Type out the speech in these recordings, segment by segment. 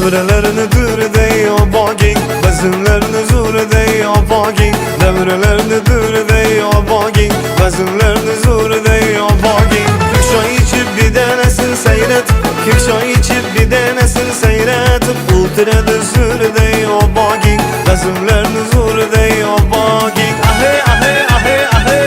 Devrelerini dürde abagin, bezinlerini zurde abagin. Devrelerini dürde abagin, bezinlerini zurde abagin. Kürşay içip bir denesin seyret, Kürşay içip bir denesin seyret. Ultrede zurde abagin, bezinlerini zurde abagin. Ahe ahe ahe ahe.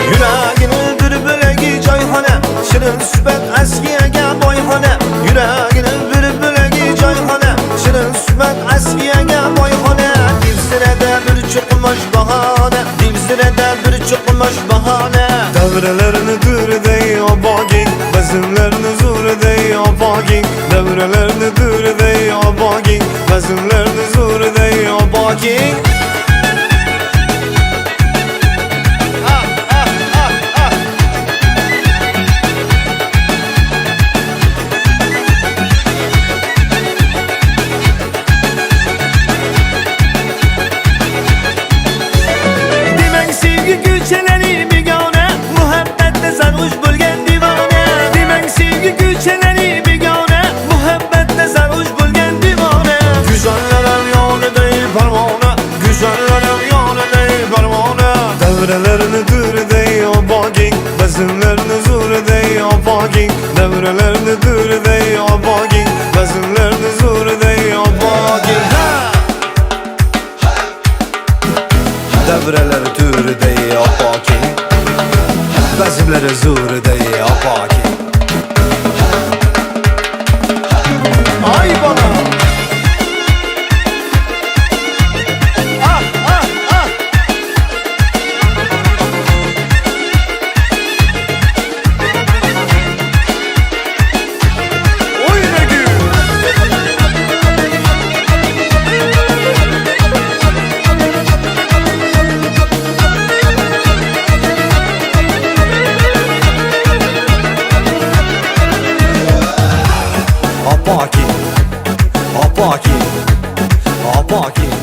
Yüreğinin bülbülegi cayhane, şirin sübet eskiye boyhane. Yüreğinin bülbülegi cayhane, şirin sübet eskiye boyhane. Dilsirede bir çıkmış bahane, dilsirede bir çıkmış bahane. Devrelerini dürde abagin, bezinlerini zurde abagin. Devrelerini dürde abagin, bezinlerini zurde abagin. Güçeleri bigane, muhabbette sarhoş bulgen divane. Demek sevgi güçeleri bigane, muhabbette sarhoş bulgen divane. Güzellerim yolu değil parmağına, güzellerim yolu değil parmağına. Devrelerini dürde abagin, bezinlerini zurde abagin. Devrelerini dürde abagin, bezinlerini zurde abagin. Devreleri dürde abagin, bezinleri zurde abagin. Ay bana. Abagin, abagin, abagin.